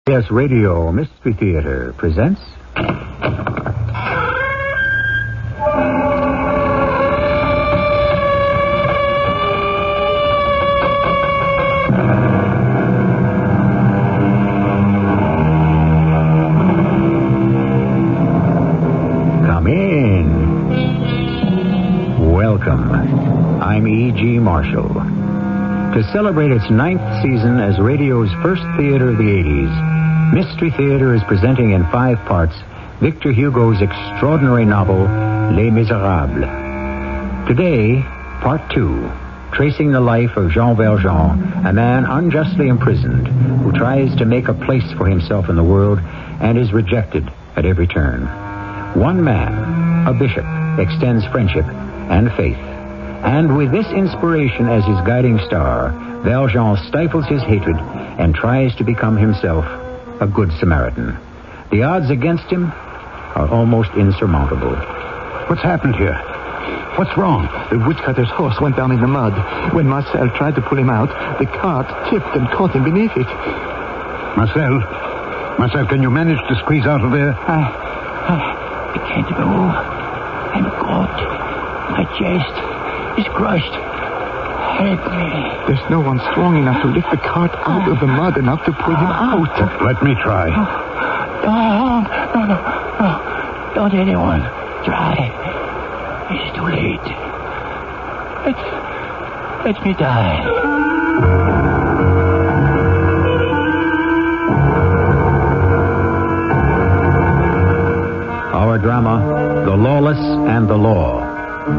Yes, Radio Mystery Theater presents... Come in. Welcome. I'm E.G. Marshall. To celebrate its 9th season as radio's first theater of the 80s, Mystery Theater is presenting in 5 parts Victor Hugo's extraordinary novel, Les Miserables. Today, Part 2, tracing the life of Jean Valjean, a man unjustly imprisoned who tries to make a place for himself in the world and is rejected at every turn. One man, a bishop, extends friendship and faith. And with this inspiration as his guiding star, Valjean stifles his hatred and tries to become himself a good Samaritan. The odds against him are almost insurmountable. What's happened here? What's wrong? The woodcutter's horse went down in the mud. When Marcel tried to pull him out, the cart tipped and caught him beneath it. Marcel, can you manage to squeeze out of there? I can't move. I'm caught. My chest is crushed. Help me. There's no one strong enough to lift the cart out of the mud enough to pull him out. Let me try. No. Don't anyone try. It's too late. Let me die. Our drama, The Lawless and the Law,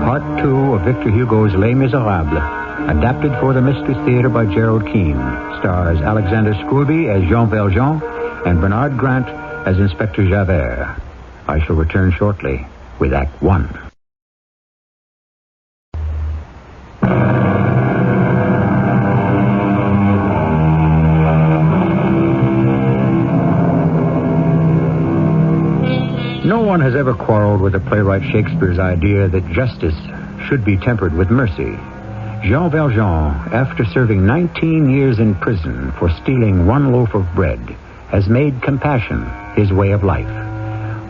Part 2 of Victor Hugo's Les Miserables, adapted for the Mystery Theater by Gerald Keane, stars Alexander Scourby as Jean Valjean and Bernard Grant as Inspector Javert. I shall return shortly with Act 1. No one has ever quarreled with the playwright Shakespeare's idea that justice should be tempered with mercy. Jean Valjean, after serving 19 years in prison for stealing 1 loaf of bread, has made compassion his way of life.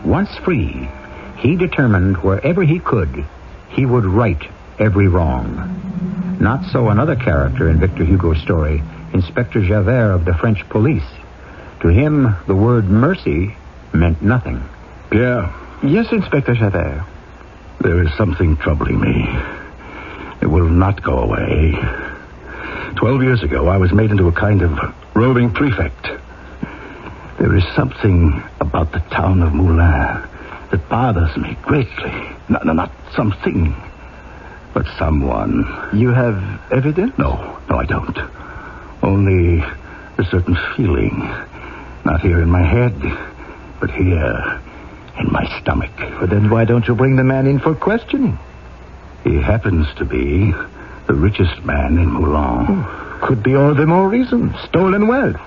Once free, he determined wherever he could, he would right every wrong. Not so another character in Victor Hugo's story, Inspector Javert of the French police. To him, the word mercy meant nothing. Pierre? Yes, Inspector Javert. There is something troubling me. It will not go away. 12 years ago, I was made into a kind of roving prefect. There is something about the town of Moulins that bothers me greatly. Not something, but someone. You have evidence? No, I don't. Only a certain feeling. Not here in my head, but here in my stomach. Well, then why don't you bring the man in for questioning? He happens to be the richest man in Moulins. Could be all the more reason. Stolen wealth.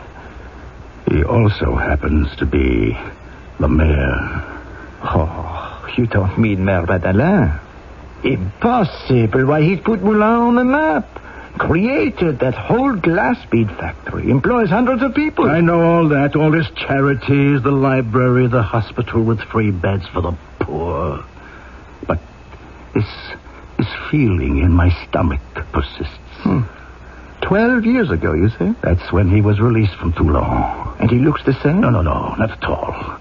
He also happens to be the mayor. Oh, you don't mean Mayor Badalin? Impossible. Why, he's put Moulins on the map. Created that whole glass bead factory. Employs hundreds of people. I know all that. All his charities, the library, the hospital with free beds for the poor. But this feeling in my stomach persists. 12 years ago, you say? That's when he was released from Toulon. And he looks the same? No, not at all.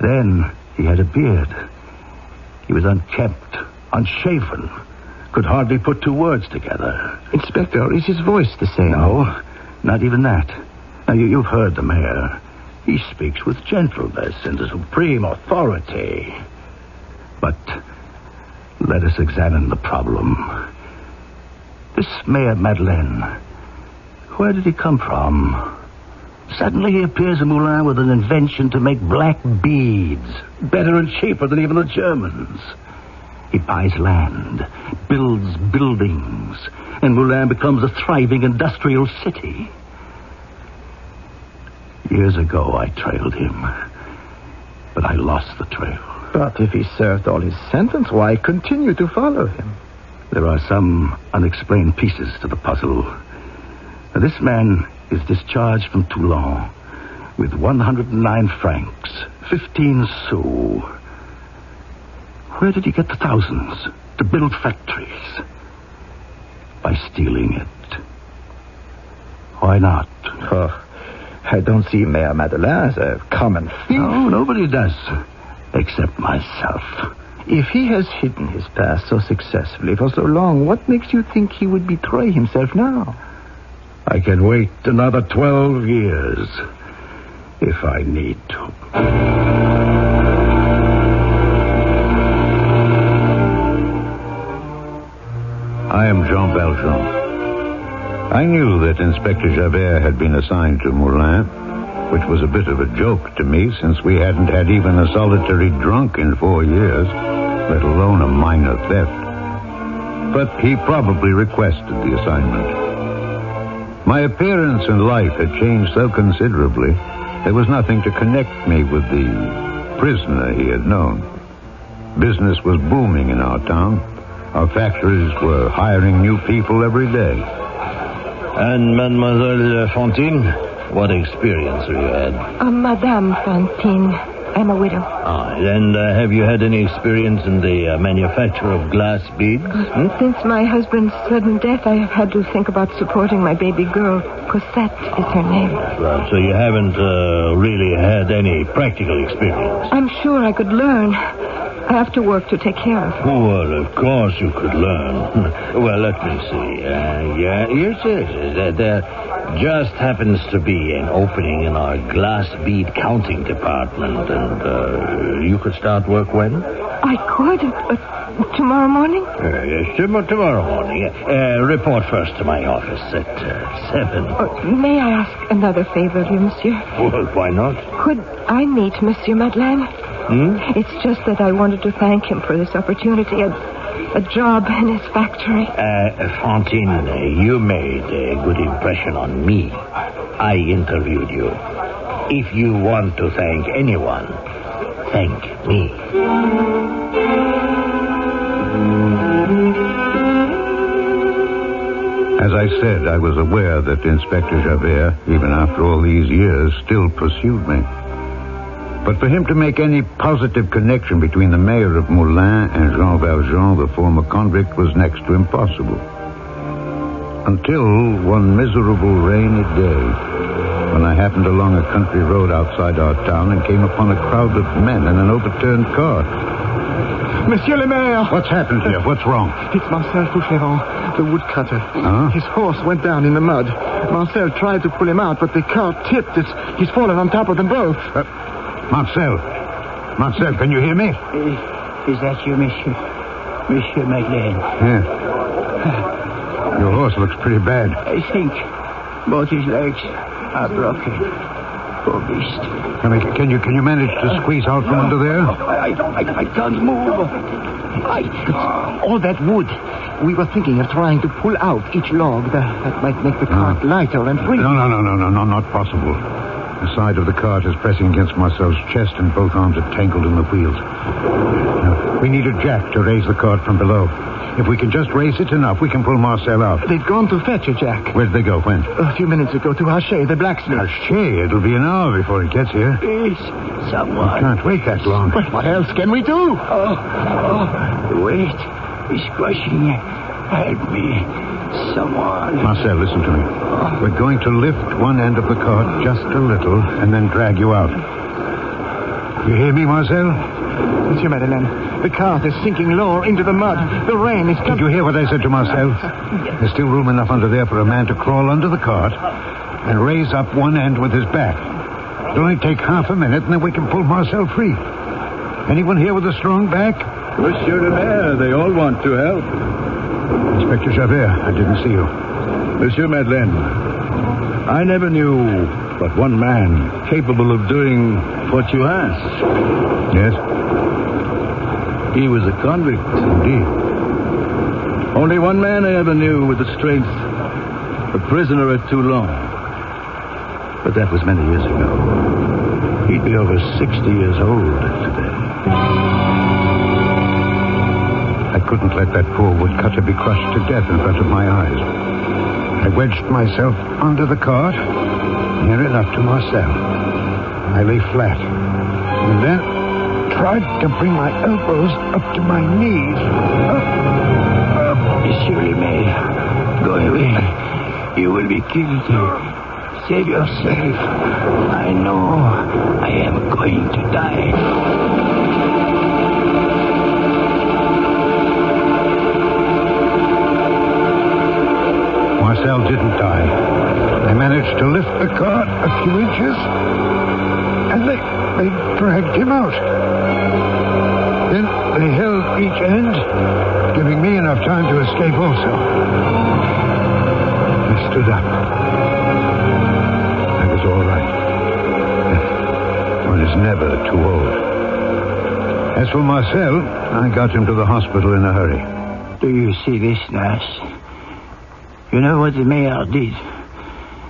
Then he had a beard. He was unkempt, unshaven. Could hardly put 2 words together. Inspector, is his voice the same? No, not even that. Now, you've heard the mayor. He speaks with gentleness and a supreme authority. But let us examine the problem. This Mayor Madeleine, where did he come from? Suddenly he appears in Moulins with an invention to make black beads, better and cheaper than even the Germans. He buys land, builds buildings, and Moulins becomes a thriving industrial city. Years ago, I trailed him, but I lost the trail. But if he served all his sentence, why continue to follow him? There are some unexplained pieces to the puzzle. Now, this man is discharged from Toulon with 109 francs, 15 sous. Where did he get the thousands to build factories? By stealing it. Why not? Oh, I don't see Mayor Madeleine as a common thief. No, nobody does, except myself. If he has hidden his past so successfully for so long, what makes you think he would betray himself now? I can wait another 12 years, if I need to. I am Jean Valjean. I knew that Inspector Javert had been assigned to Moulin, which was a bit of a joke to me since we hadn't had even a solitary drunk in 4 years, let alone a minor theft. But he probably requested the assignment. My appearance and life had changed so considerably, there was nothing to connect me with the prisoner he had known. Business was booming in our town. Our factories were hiring new people every day. And Mademoiselle Fantine, what experience have you had? Madame Fantine. I'm a widow. And have you had any experience in the manufacture of glass beads? Since my husband's sudden death, I have had to think about supporting my baby girl. Cosette is her name. Well, so you haven't really had any practical experience? I'm sure I could learn. I have to work to take care of her. Oh, well, of course you could learn. Well, let me see. Yes, there just happens to be an opening in our glass bead counting department, and you could start work when? I could? Tomorrow morning? Yes, tomorrow morning. Report first to my office at 7. May I ask another favor of you, monsieur? Well, why not? Could I meet Monsieur Madeleine? It's just that I wanted to thank him for this opportunity, a job in his factory. Fantine, you made a good impression on me. I interviewed you. If you want to thank anyone, thank me. As I said, I was aware that Inspector Javert, even after all these years, still pursued me. But for him to make any positive connection between the mayor of Moulin and Jean Valjean, the former convict, was next to impossible. Until one miserable rainy day, when I happened along a country road outside our town and came upon a crowd of men in an overturned car. Monsieur le Maire! What's happened here? What's wrong? It's Marcel Fauchelevent, the woodcutter. Huh? His horse went down in the mud. Marcel tried to pull him out, but the car tipped. He's fallen on top of them both. Marcel, can you hear me? Is that you, monsieur? Monsieur Madeleine? Yeah. Your horse looks pretty bad. I think both his legs are broken. Poor beast. Can you manage to squeeze out from under there? I can't move. All that wood. We were thinking of trying to pull out each log. That might make the cart lighter and free. No, not possible. The side of the cart is pressing against Marcel's chest and both arms are tangled in the wheels. Now, we need a jack to raise the cart from below. If we can just raise it enough, we can pull Marcel out. They've gone to fetch a jack. Where'd they go? When? A few minutes ago to Haché, the blacksmith. Haché? It'll be an hour before he gets here. Please, someone. We can't wait that long. But what else can we do? The weight is crushing me. Help me. Someone. Marcel, listen to me. We're going to lift one end of the cart just a little and then drag you out. You hear me, Marcel? Monsieur Madeleine, the cart is sinking lower into the mud. The rain is coming. Did you hear what I said to Marcel? There's still room enough under there for a man to crawl under the cart and raise up one end with his back. It'll only take half a minute and then we can pull Marcel free. Anyone here with a strong back? Monsieur le Maire, they all want to help. Inspector Javert, I didn't see you. Monsieur Madeleine, I never knew but one man capable of doing what you asked. Yes? He was a convict. Indeed. Only one man I ever knew with the strength a prisoner at Toulon. But that was many years ago. He'd be over 60 years old today. I couldn't let that poor woodcutter be crushed to death in front of my eyes. I wedged myself under the cart, near enough to Marcel. I lay flat. And then tried to bring my elbows up to my knees. Monsieur le Maire, go away. You will be killed. Save yourself. I know I am going to die. Marcel didn't die. They managed to lift the cart a few inches, and they dragged him out. Then they held each end, giving me enough time to escape also. I stood up. I was all right. One is never too old. As for Marcel, I got him to the hospital in a hurry. Do you see this, nurse? You know what the mayor did?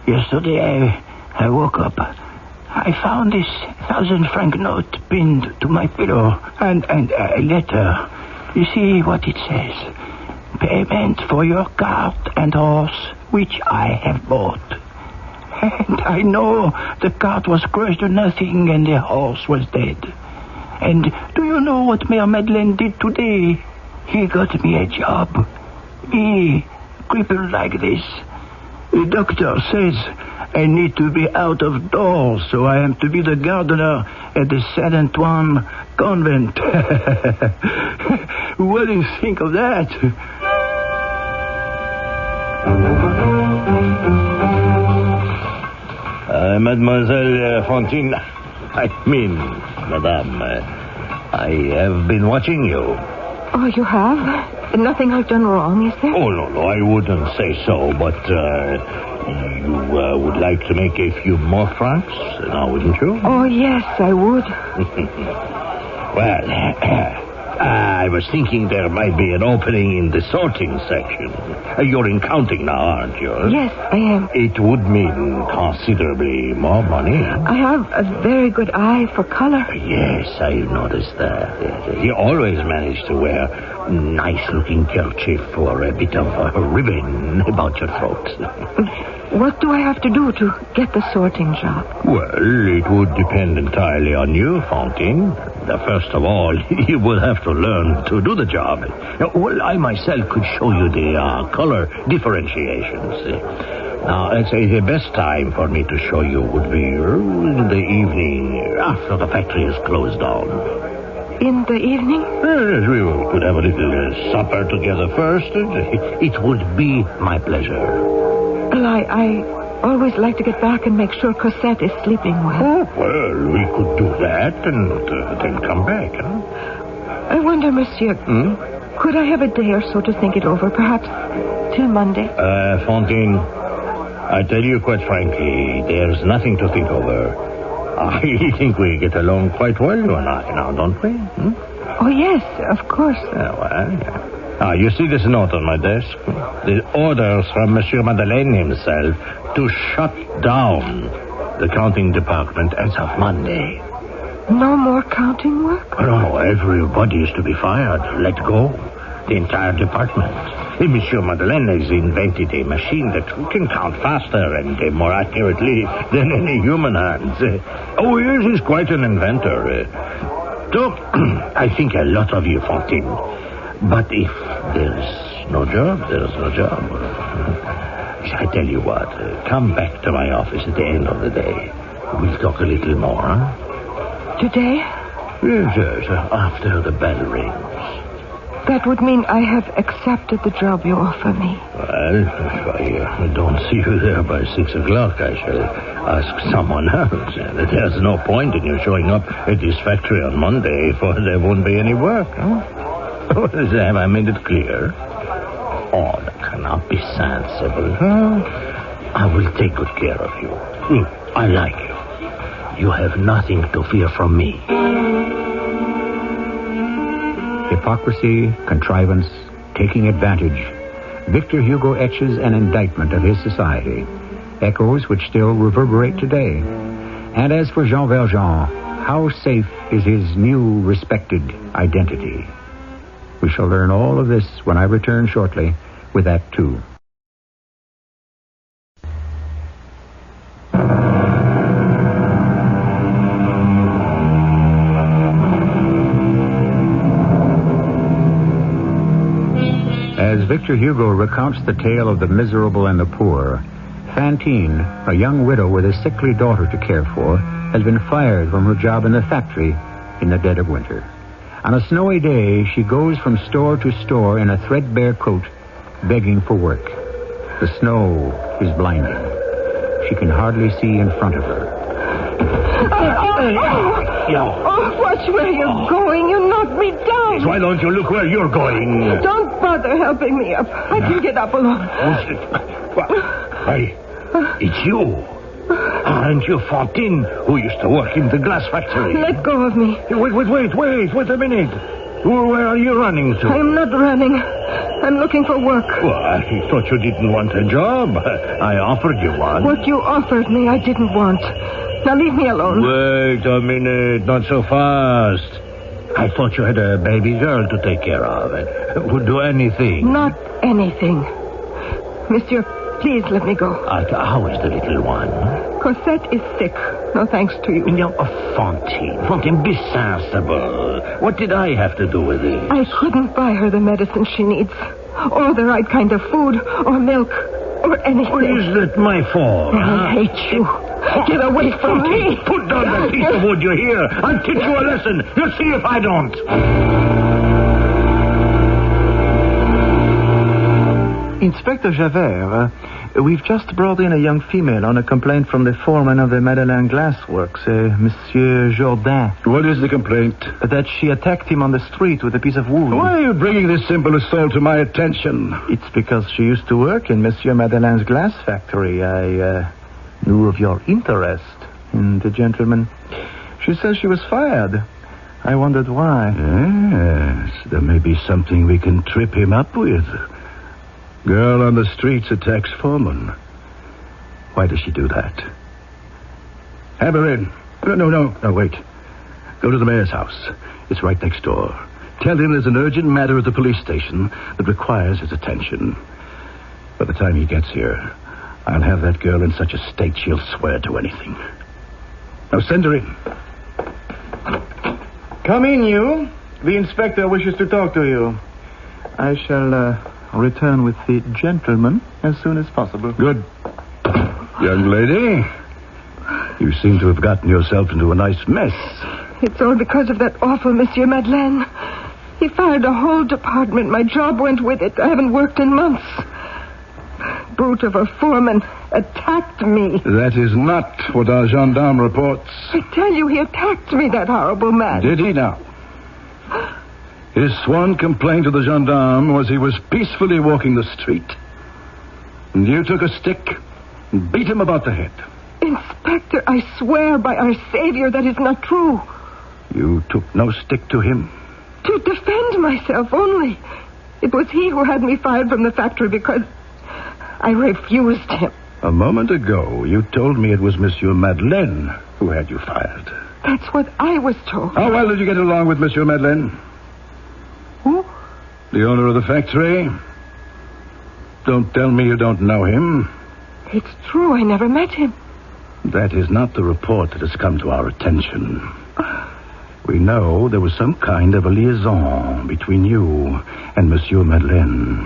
Yesterday I woke up. I found this 1,000-franc note pinned to my pillow and a letter. You see what it says? Payment for your cart and horse, which I have bought. And I know the cart was crushed to nothing and the horse was dead. And do you know what Mayor Madeleine did today? He got me a job. Me, crippled like this. The doctor says I need to be out of doors, so I am to be the gardener at the Saint Antoine convent. What do you think of that? Mademoiselle Fantine, I mean, Madame, I have been watching you. Oh, you have? Nothing I've done wrong, is there? Oh, no, I wouldn't say so, but you would like to make a few more francs, now wouldn't you? Oh, yes, I would. Well, I was thinking there might be an opening in the sorting section. You're in counting now, aren't you? Yes, I am. It would mean considerably more money. I have a very good eye for color. Yes, I noticed that. You always manage to wear nice-looking kerchief or a bit of a ribbon about your throat. What do I have to do to get the sorting job? Well, it would depend entirely on you, Fantine. First of all, you would have to learn to do the job. Well, I myself could show you the color differentiations. Now, let's say the best time for me to show you would be in the evening after the factory is closed down. In the evening? Yes, we could have a little supper together first. It would be my pleasure. Well, I always like to get back and make sure Cosette is sleeping well. Oh, well, we could do that and then come back, huh? I wonder, monsieur, could I have a day or so to think it over, perhaps till Monday? Fantine, I tell you quite frankly, there's nothing to think over. I think we get along quite well, you and I, now, don't we? Oh, yes, of course. Yeah. You see this note on my desk? The orders from Monsieur Madeleine himself to shut down the counting department as of Monday. No more counting work? No, everybody is to be fired, let go. The entire department. Monsieur Madeleine has invented a machine that can count faster and more accurately than any human hands. Oh, yes, he's quite an inventor. So, I think a lot of you, Fantine. But if there's no job, there's no job. I tell you what, come back to my office at the end of the day. We'll talk a little more, huh? Today? Yes, after the bell rings. That would mean I have accepted the job you offer me. Well, if I don't see you there by 6 o'clock, I shall ask someone else. There's no point in you showing up at this factory on Monday, for there won't be any work, huh? Have I made it clear? Oh, that cannot be sensible. I will take good care of you. I like you. You have nothing to fear from me. Hypocrisy, contrivance, taking advantage. Victor Hugo etches an indictment of his society, echoes which still reverberate today. And as for Jean Valjean, how safe is his new respected identity? We shall learn all of this when I return shortly with Act 2. As Victor Hugo recounts the tale of the miserable and the poor, Fantine, a young widow with a sickly daughter to care for, has been fired from her job in the factory in the dead of winter. On a snowy day, she goes from store to store in a threadbare coat, begging for work. The snow is blinding. She can hardly see in front of her. Oh, watch where you're going. You knocked me down. Why don't you look where you're going? Don't bother helping me up. I can get up alone. Hey, it's you. Aren't you Fantine, who used to work in the glass factory? Let go of me. Wait a minute. Where are you running to? I'm not running. I'm looking for work. Well, I thought you didn't want a job. I offered you one. What you offered me, I didn't want. Now leave me alone. Wait a minute. Not so fast. I thought you had a baby girl to take care of. Would do anything. Not anything. Monsieur, please let me go. How is the little one? Cosette is sick. No thanks to you. No, Fantine, be sensible. What did I have to do with it? I couldn't buy her the medicine she needs. Or the right kind of food, or milk, or anything. What is that my fault? I hate you. Get away from me. Put down that piece of wood, you hear? I'll teach you a lesson. You'll see if I don't. Inspector Javert, we've just brought in a young female on a complaint from the foreman of the Madeleine Glassworks, Monsieur Jourdain. What is the complaint? That she attacked him on the street with a piece of wood. Why are you bringing this simple assault to my attention? It's because she used to work in Monsieur Madeleine's glass factory. I knew of your interest in the gentleman. She says she was fired. I wondered why. Yes, there may be something we can trip him up with. Girl on the streets attacks foreman. Why does she do that? Have her in. No, wait. Go to the mayor's house. It's right next door. Tell him there's an urgent matter at the police station that requires his attention. By the time he gets here, I'll have that girl in such a state she'll swear to anything. Now send her in. Come in, you. The inspector wishes to talk to you. I shall return with the gentleman as soon as possible. Good. Young lady, you seem to have gotten yourself into a nice mess. It's all because of that awful Monsieur Madeleine. He fired a whole department. My job went with it. I haven't worked in months. Brute of a foreman attacked me. That is not what our gendarme reports. I tell you, he attacked me, that horrible man. Did he now? His sworn complaint to the gendarme was he was peacefully walking the street, and you took a stick and beat him about the head. Inspector, I swear by our Savior that is not true. You took no stick to him? To defend myself only. It was he who had me fired from the factory because I refused him. A moment ago, you told me it was Monsieur Madeleine who had you fired. That's what I was told. How well did you get along with Monsieur Madeleine? Who? The owner of the factory. Don't tell me you don't know him. It's true, I never met him. That is not the report that has come to our attention. We know there was some kind of a liaison between you and Monsieur Madeleine.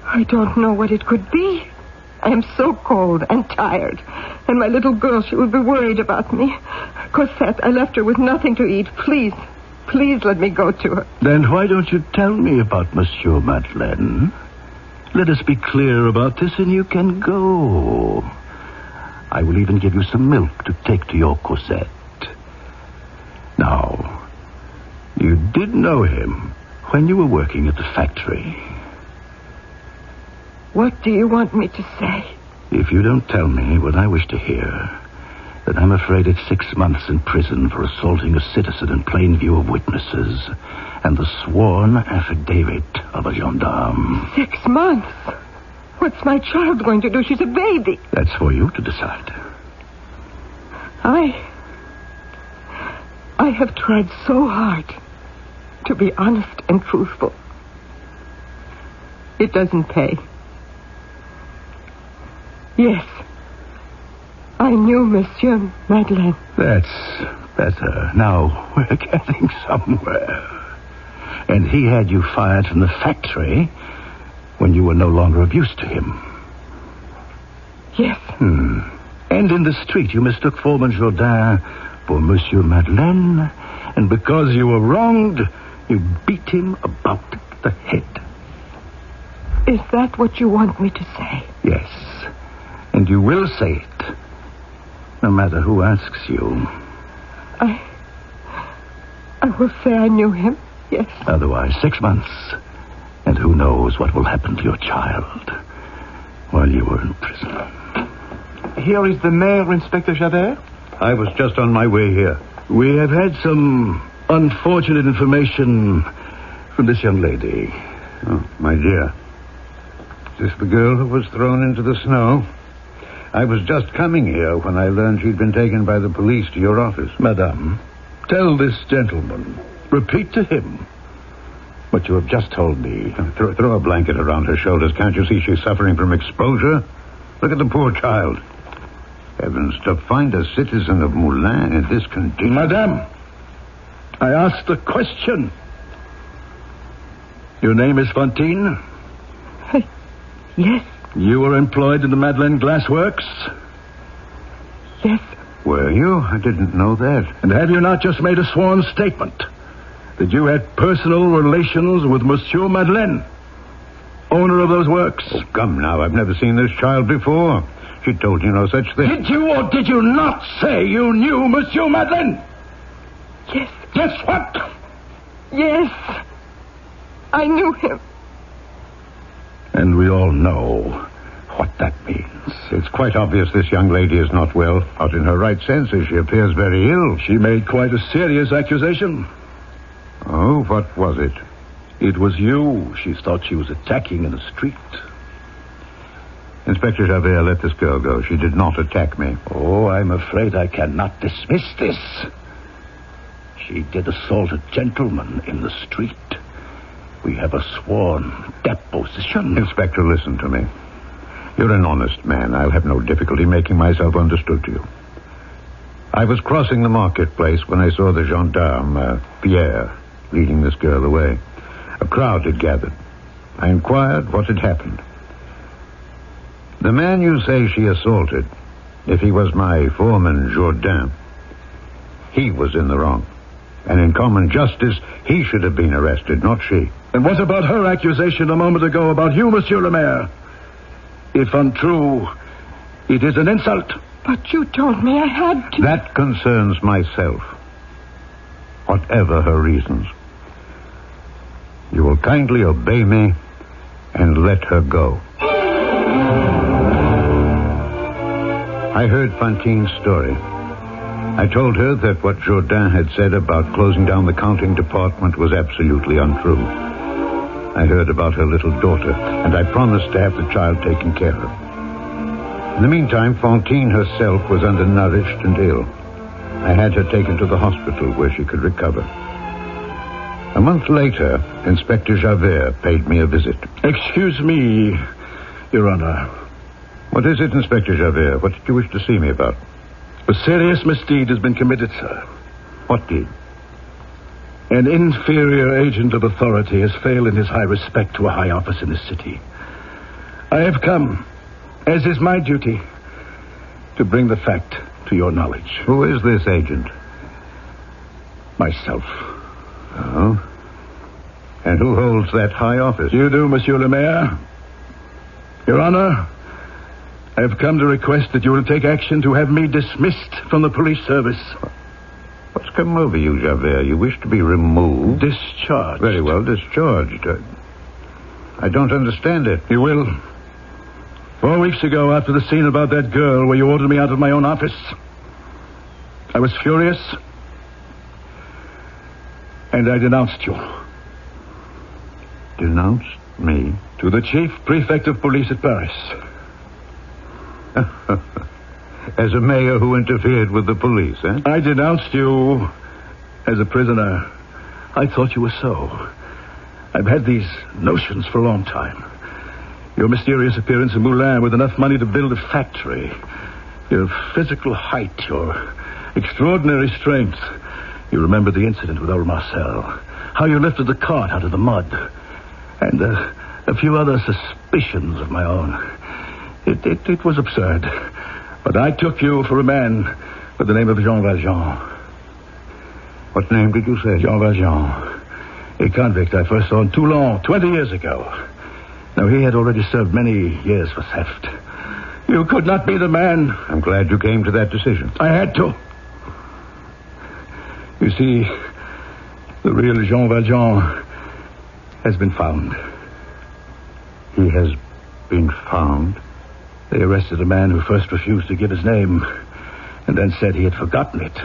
I don't know what it could be. I am so cold and tired. And my little girl, she will be worried about me. Cosette, I left her with nothing to eat. Please let me go to her. Then why don't you tell me about Monsieur Madeleine? Let us be clear about this and you can go. I will even give you some milk to take to your Cosette. Now, you did know him when you were working at the factory. What do you want me to say? If you don't tell me what I wish to hear, then I'm afraid it's 6 months in prison for assaulting a citizen in plain view of witnesses and the sworn affidavit of a gendarme. 6 months? What's my child going to do? She's a baby. That's for you to decide. I have tried so hard to be honest and truthful. It doesn't pay. Yes. I knew Monsieur Madeleine. That's better. Now we're getting somewhere. And he had you fired from the factory when you were no longer of use to him. Yes. And in the street, you mistook Foreman Jourdain for Monsieur Madeleine, and because you were wronged, you beat him about the head. Is that what you want me to say? Yes, and you will say it, no matter who asks you. I will say I knew him, yes. Otherwise, 6 months, and who knows what will happen to your child while you were in prison. Here is the mayor, Inspector Javert. I was just on my way here. We have had some unfortunate information from this young lady. Oh, my dear. Is this the girl who was thrown into the snow? I was just coming here when I learned she'd been taken by the police to your office. Madame, tell this gentleman, repeat to him what you have just told me. Throw a blanket around her shoulders. Can't you see she's suffering from exposure? Look at the poor child. Heavens, to find a citizen of Moulins in this condition. Madame, I asked a question. Your name is Fantine? Yes. You were employed in the Madeleine Glass Works? Yes. Were you? I didn't know that. And have you not just made a sworn statement that you had personal relations with Monsieur Madeleine, owner of those works? Oh, come now. I've never seen this child before. She told you no such thing. Did you or did you not say you knew Monsieur Madeleine? Yes. Guess what? Yes. I knew him. And we all know what that means. It's quite obvious this young lady is not well. Not in her right senses. She appears very ill. She made quite a serious accusation. Oh, what was it? It was you she thought she was attacking in the street. Inspector Javert, let this girl go. She did not attack me. Oh, I'm afraid I cannot dismiss this. She did assault a gentleman in the street. We have a sworn deposition. Inspector, listen to me. You're an honest man. I'll have no difficulty making myself understood to you. I was crossing the marketplace when I saw the gendarme, Pierre, leading this girl away. A crowd had gathered. I inquired what had happened. The man you say she assaulted, if he was my foreman, Jourdain, he was in the wrong. And in common justice, he should have been arrested, not she. And what about her accusation a moment ago about you, Monsieur le Maire? If untrue, it is an insult. But you told me I had to. That concerns myself. Whatever her reasons. You will kindly obey me and let her go. I heard Fantine's story. I told her that what Jourdain had said about closing down the counting department was absolutely untrue. I heard about her little daughter, and I promised to have the child taken care of. In the meantime, Fantine herself was undernourished and ill. I had her taken to the hospital where she could recover. A month later, Inspector Javert paid me a visit. Excuse me, Your Honor. What is it, Inspector Javert? What did you wish to see me about? A serious misdeed has been committed, sir. What deed? An inferior agent of authority has failed in his high respect to a high office in this city. I have come, as is my duty, to bring the fact to your knowledge. Who is this agent? Myself. Oh? And who holds that high office? You do, Monsieur le Maire. Your Honor, I have come to request that you will take action to have me dismissed from the police service. What's come over you, Javert? You wish to be removed? Discharged. Very well, discharged. I don't understand it. You will. 4 weeks ago, after the scene about that girl where you ordered me out of my own office, I was furious, and I denounced you. Denounced me? To the chief prefect of police at Paris. As a mayor who interfered with the police, eh? I denounced you as a prisoner. I thought you were so. I've had these notions for a long time. Your mysterious appearance in Moulins with enough money to build a factory. Your physical height, your extraordinary strength. You remember the incident with old Marcel. How you lifted the cart out of the mud. And the a few other suspicions of my own. It was absurd. But I took you for a man with the name of Jean Valjean. What name did you say? Jean Valjean. A convict I first saw in Toulon 20 years ago. Now, he had already served many years for theft. You could not be the man. I'm glad you came to that decision. I had to. You see, the real Jean Valjean has been found. He has been found? They arrested a man who first refused to give his name and then said he had forgotten it.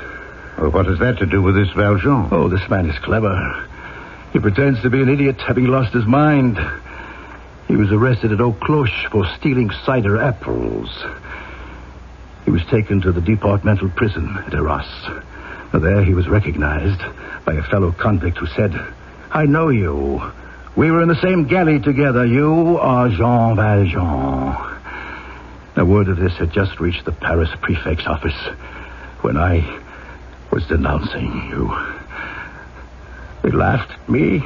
Well, what has that to do with this Valjean? Oh, this man is clever. He pretends to be an idiot, having lost his mind. He was arrested at Eau Cloche for stealing cider apples. He was taken to the departmental prison at Arras. There he was recognized by a fellow convict who said, "I know you. We were in the same galley together. You are Jean Valjean." Now, word of this had just reached the Paris prefect's office when I was denouncing you. They laughed at me,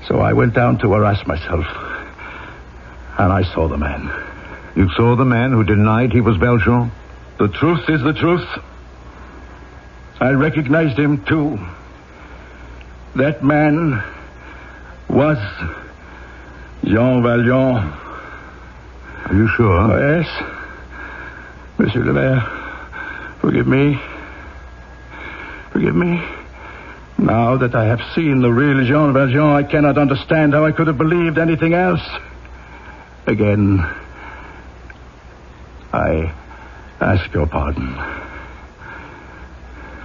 so I went down to Arras myself, and I saw the man. You saw the man who denied he was Valjean? The truth is the truth. I recognized him, too. That man was Jean Valjean. Are you sure? Oh, yes. Monsieur le Maire, forgive me. Forgive me. Now that I have seen the real Jean Valjean, I cannot understand how I could have believed anything else. Again, I ask your pardon.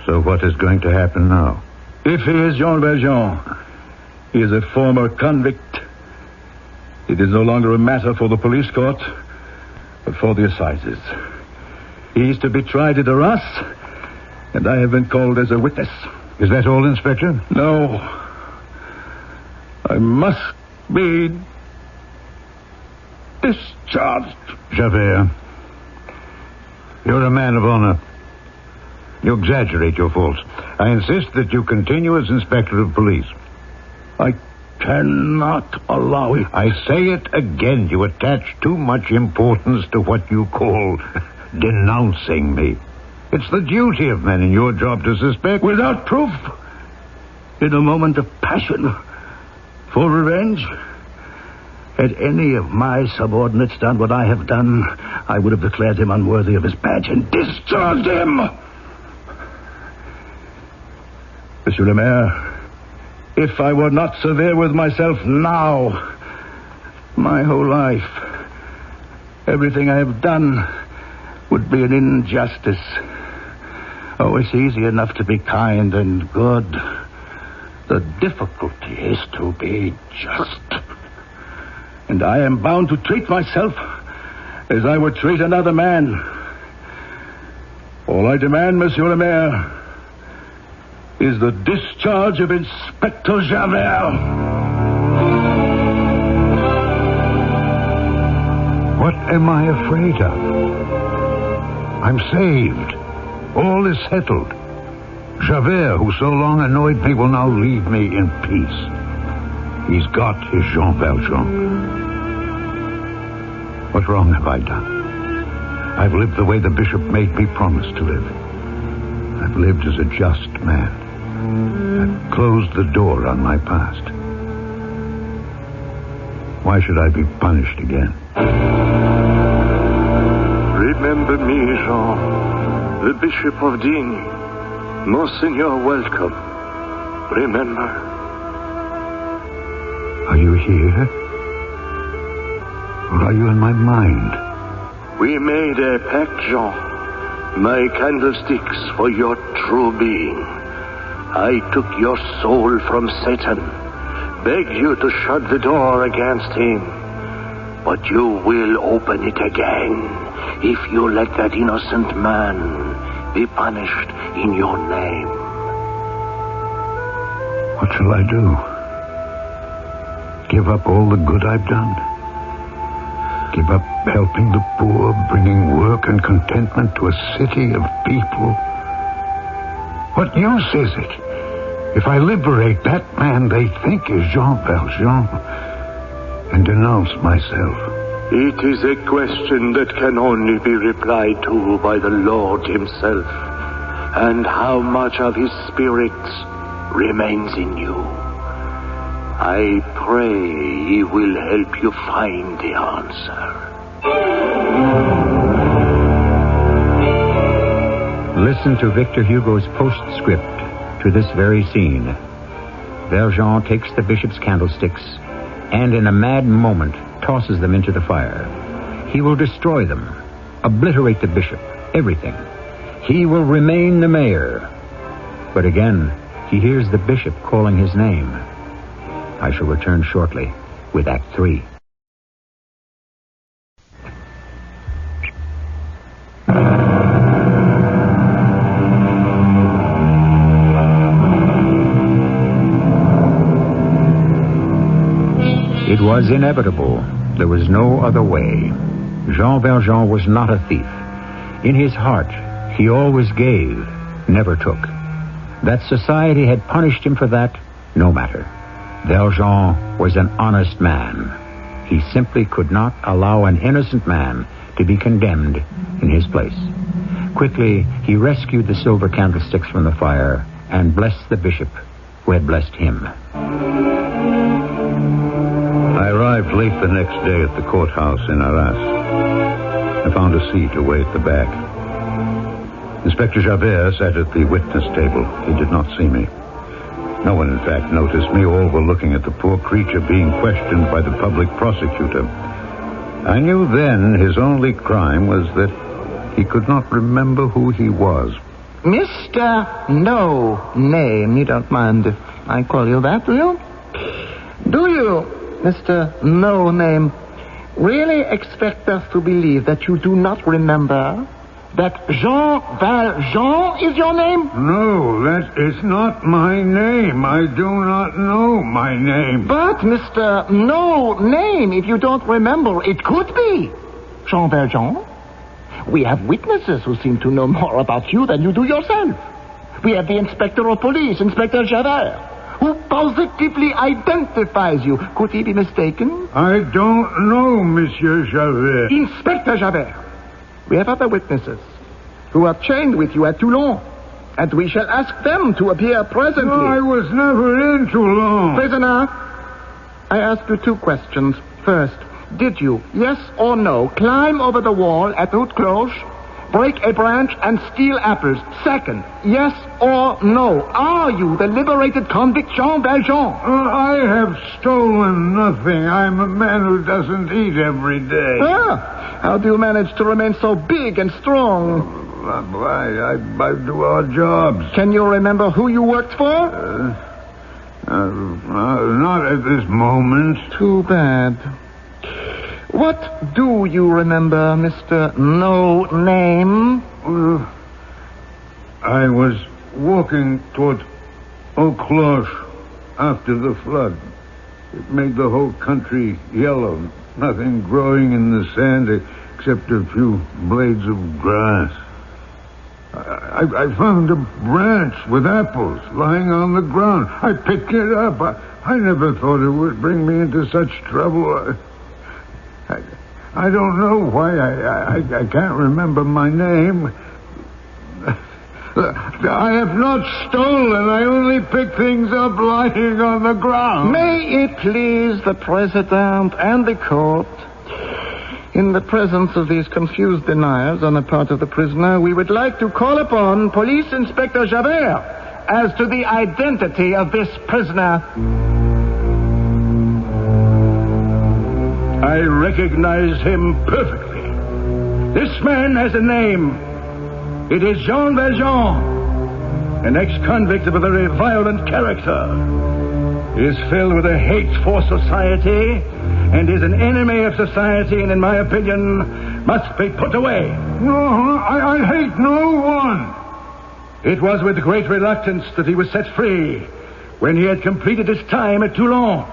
So what is going to happen now? If he is Jean Valjean, he is a former convict. It is no longer a matter for the police court, but for the assizes. He is to be tried at Arras, and I have been called as a witness. Is that all, Inspector? No. I must be discharged. Javert, you're a man of honor. You exaggerate your faults. I insist that you continue as Inspector of Police. I cannot allow it. I say it again. You attach too much importance to what you call denouncing me. It's the duty of men in your job to suspect. Without proof. In a moment of passion. For revenge. Had any of my subordinates done what I have done, I would have declared him unworthy of his badge and discharged him. Monsieur le Maire, if I were not severe with myself now, my whole life, everything I have done would be an injustice. Oh, it's easy enough to be kind and good. The difficulty is to be just. And I am bound to treat myself as I would treat another man. All I demand, Monsieur le Maire, is the discharge of Inspector Javert. What am I afraid of? I'm saved. All is settled. Javert, who so long annoyed me, will now leave me in peace. He's got his Jean Valjean. What wrong have I done? I've lived the way the bishop made me promise to live. I've lived as a just man. I've closed the door on my past. Why should I be punished again? Remember me, Jean, the Bishop of Digne. Monseigneur, welcome. Remember. Are you here? Or are you in my mind? We made a pact, Jean. My candlesticks for your true being. I took your soul from Satan, begged you to shut the door against him. But you will open it again if you let that innocent man be punished in your name. What shall I do? Give up all the good I've done? Give up helping the poor, bringing work and contentment to a city of people? What use is it? If I liberate that man they think is Jean Valjean, and denounce myself? It is a question that can only be replied to by the Lord himself. And how much of his spirit remains in you? I pray he will help you find the answer. Listen to Victor Hugo's postscript to this very scene. Valjean takes the bishop's candlesticks and in a mad moment tosses them into the fire. He will destroy them, obliterate the bishop, everything. He will remain the mayor. But again, he hears the bishop calling his name. I shall return shortly with Act 3. It was inevitable. There was no other way. Jean Valjean was not a thief. In his heart, he always gave, never took. That society had punished him for that, no matter. Valjean was an honest man. He simply could not allow an innocent man to be condemned in his place. Quickly, he rescued the silver candlesticks from the fire and blessed the bishop who had blessed him. I arrived late the next day at the courthouse in Arras. I found a seat away at the back. Inspector Javert sat at the witness table. He did not see me. No one, in fact, noticed me. All were looking at the poor creature being questioned by the public prosecutor. I knew then his only crime was that he could not remember who he was. Mr. No Name. You don't mind if I call you that, do you? Do you, Mr. No Name, really expect us to believe that you do not remember that Jean Valjean is your name? No, that is not my name. I do not know my name. But, Mr. No Name, if you don't remember, it could be Jean Valjean. We have witnesses who seem to know more about you than you do yourself. We have the Inspector of Police, Inspector Javert, who positively identifies you. Could he be mistaken? I don't know, Monsieur Javert. Inspector Javert, we have other witnesses who are chained with you at Toulon, and we shall ask them to appear presently. No, I was never in Toulon. Prisoner, I ask you two questions. First, did you, yes or no, climb over the wall at Haute Cloche, break a branch, and steal apples? Second, yes or no, are you the liberated convict Jean Valjean? I have stolen nothing. I'm a man who doesn't eat every day. How do you manage to remain so big and strong? I do odd jobs. Can you remember who you worked for? Not at this moment. Too bad. What do you remember, Mr. No Name? I was walking toward Haute Cloche after the flood. It made the whole country yellow. Nothing growing in the sand except a few blades of grass. I found a branch with apples lying on the ground. I picked it up. I never thought it would bring me into such trouble. I don't know why I can't remember my name. I have not stolen. I only picked things up lying on the ground. May it please the President and the court, in the presence of these confused deniers on the part of the prisoner, we would like to call upon Police Inspector Javert as to the identity of this prisoner. I recognize him perfectly. This man has a name. It is Jean Valjean, an ex-convict of a very violent character. He is filled with a hate for society and is an enemy of society, and in my opinion must be put away. No, I hate no one. It was with great reluctance that he was set free when he had completed his time at Toulon.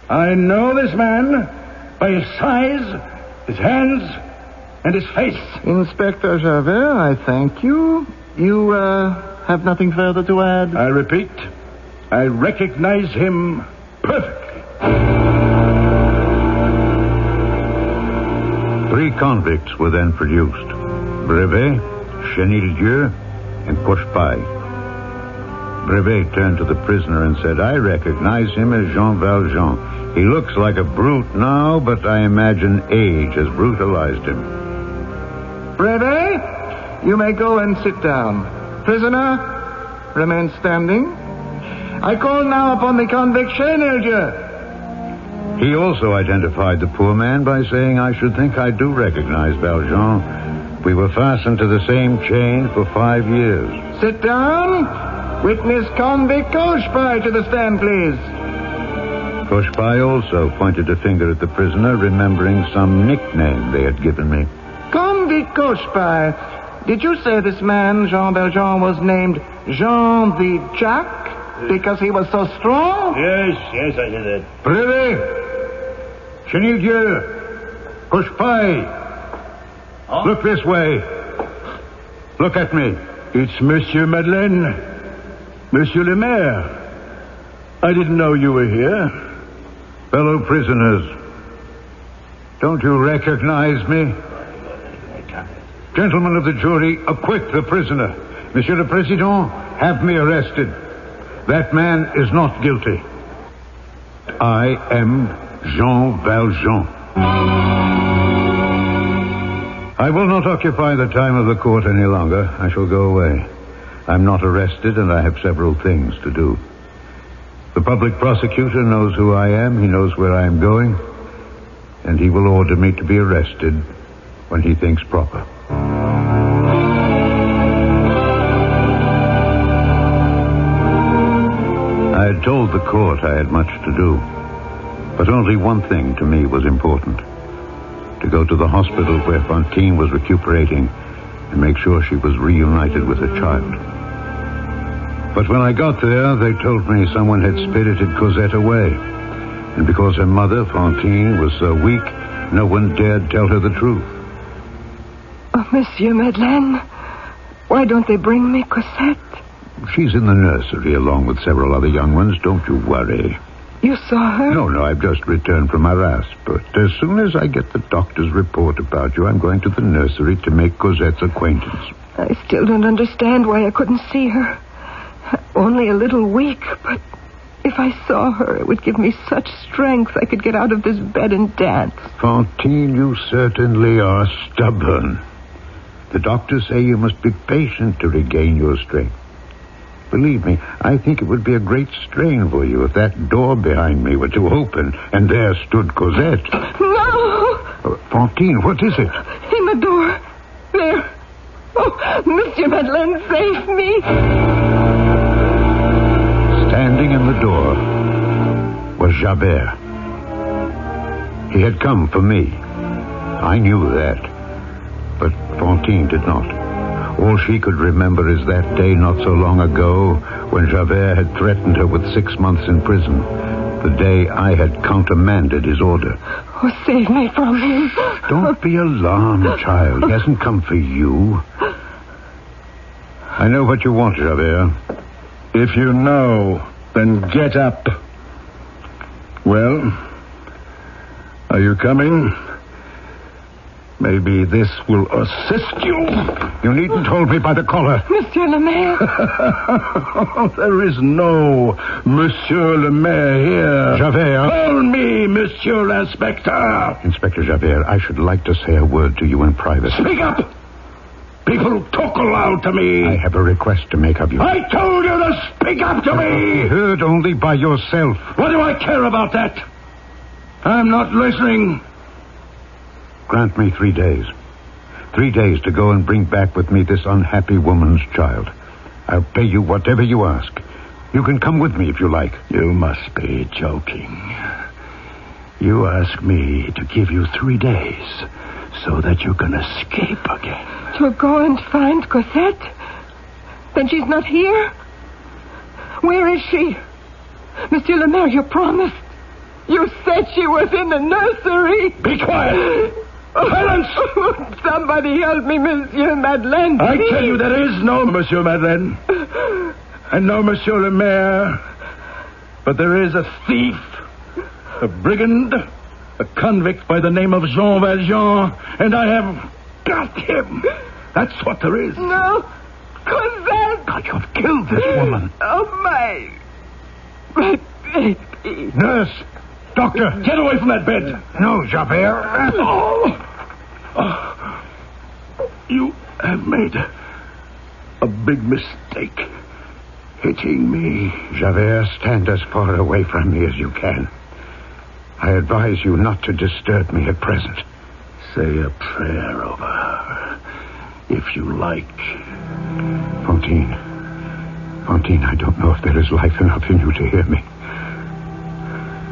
I know this man by his size, his hands, and his face. Inspector Javert, I thank you. You have nothing further to add? I repeat, I recognize him perfectly. 3 convicts were then produced. Brevet, Chenildieu, and Cochepaille. Brevet turned to the prisoner and said, I recognize him as Jean Valjean. He looks like a brute now, but I imagine age has brutalized him. Brevet, you may go and sit down. Prisoner, remain standing. I call now upon the convict Chenildieu. He also identified the poor man by saying, I should think I do recognize Valjean. We were fastened to the same chain for 5 years. Sit down. Witness convict Cochepaille to the stand, please. Cochepaille also pointed a finger at the prisoner, remembering some nickname they had given me. Convict Cochepaille, did you say this man, Jean Valjean, was named Jean the Jack because he was so strong? Yes, I said that. Brevet! Chenildieu! Cochepaille! Huh? Look this way. Look at me. It's Monsieur Madeleine. Monsieur le Maire. I didn't know you were here. Fellow prisoners, don't you recognize me? Gentlemen of the jury, acquit the prisoner. Monsieur le Président, have me arrested. That man is not guilty. I am Jean Valjean. I will not occupy the time of the court any longer. I shall go away. I'm not arrested, and I have several things to do. The public prosecutor knows who I am, he knows where I am going, and he will order me to be arrested when he thinks proper. I had told the court I had much to do, but only one thing to me was important. To go to the hospital where Fantine was recuperating and make sure she was reunited with her child. But when I got there, they told me someone had spirited Cosette away. And because her mother, Fantine, was so weak, no one dared tell her the truth. Oh, Monsieur Madeleine, why don't they bring me Cosette? She's in the nursery along with several other young ones. Don't you worry. You saw her? No, I've just returned from Arras. But as soon as I get the doctor's report about you, I'm going to the nursery to make Cosette's acquaintance. I still don't understand why I couldn't see her. Only a little weak, but if I saw her, it would give me such strength I could get out of this bed and dance. Fantine, you certainly are stubborn. The doctors say you must be patient to regain your strength. Believe me, I think it would be a great strain for you if that door behind me were to open and there stood Cosette. No! Fantine, what is it? In the door. There. Oh, Monsieur Madeleine, save me. Standing in the door was Javert. He had come for me. I knew that. But Fantine did not. All she could remember is that day not so long ago when Javert had threatened her with 6 months in prison. The day I had countermanded his order. Oh, save me from him. Don't be alarmed, child. He hasn't come for you. I know what you want, Javert. If you know, then get up. Well, are you coming? Maybe this will assist you. You needn't hold me by the collar. Monsieur le Maire. There is no Monsieur le Maire here. Javert. Call me Monsieur l'Inspecteur. Inspector Javert, I should like to say a word to you in private. Speak up. People talk aloud to me. I have a request to make of you. I told you to speak up to me. Heard only by yourself. What do I care about that? I'm not listening. Grant me 3 days. 3 days to go and bring back with me this unhappy woman's child. I'll pay you whatever you ask. You can come with me if you like. You must be joking. You ask me to give you 3 days so that you can escape again. To go and find Cosette? Then she's not here? Where is she? Monsieur le Maire, you promised. You said she was in the nursery. Be quiet! Silence! Somebody help me, Monsieur Madeleine. I tell you, there is no Monsieur Madeleine. And no Monsieur le Maire. But there is a thief, a brigand, A convict by the name of Jean Valjean, and I have got him. That's what there is. No. Cosette! God, you've killed this woman. Oh, my baby. Nurse! Doctor! Get away from that bed. No, Javert. You have made a big mistake hitting me. Javert, stand as far away from me as you can. I advise you not to disturb me at present. Say a prayer over her, if you like. Fantine, I don't know if there is life enough in you to hear me.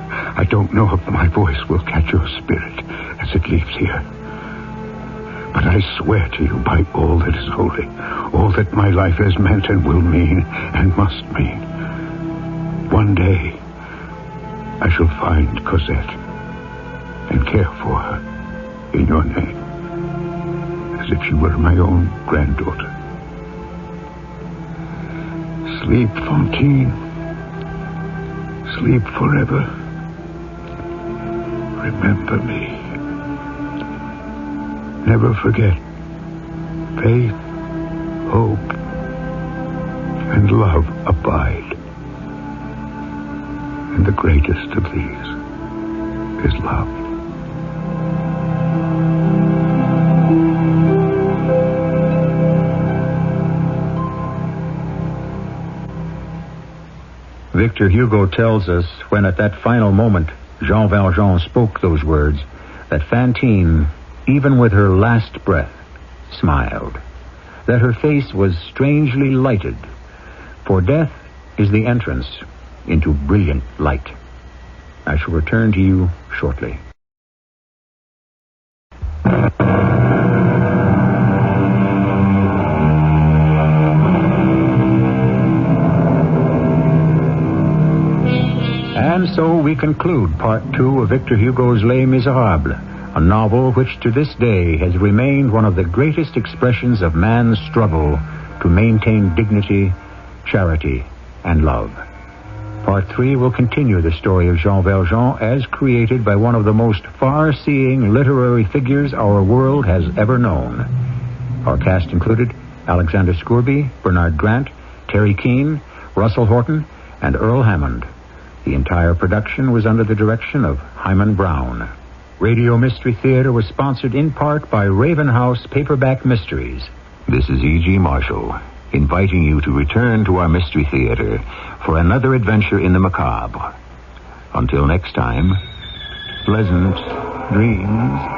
I don't know if my voice will catch your spirit as it leaves here. But I swear to you by all that is holy, all that my life has meant and will mean and must mean. One day, I shall find Cosette and care for her in your name, as if she were my own granddaughter. Sleep, Fantine. Sleep forever. Remember me. Never forget. Faith, hope, and love abide. And the greatest of these is love. Victor Hugo tells us when at that final moment Jean Valjean spoke those words that Fantine, even with her last breath, smiled, that her face was strangely lighted, for death is the entrance into brilliant light. I shall return to you shortly. And so we conclude Part 2 of Victor Hugo's Les Miserables, a novel which to this day has remained one of the greatest expressions of man's struggle to maintain dignity, charity, and love. Part 3 will continue the story of Jean Valjean as created by one of the most far-seeing literary figures our world has ever known. Our cast included Alexander Scourby, Bernard Grant, Terry Keane, Russell Horton, and Earl Hammond. The entire production was under the direction of Hyman Brown. Radio Mystery Theater was sponsored in part by Raven House Paperback Mysteries. This is E.G. Marshall, inviting you to return to our Mystery Theater for another adventure in the macabre. Until next time, pleasant dreams.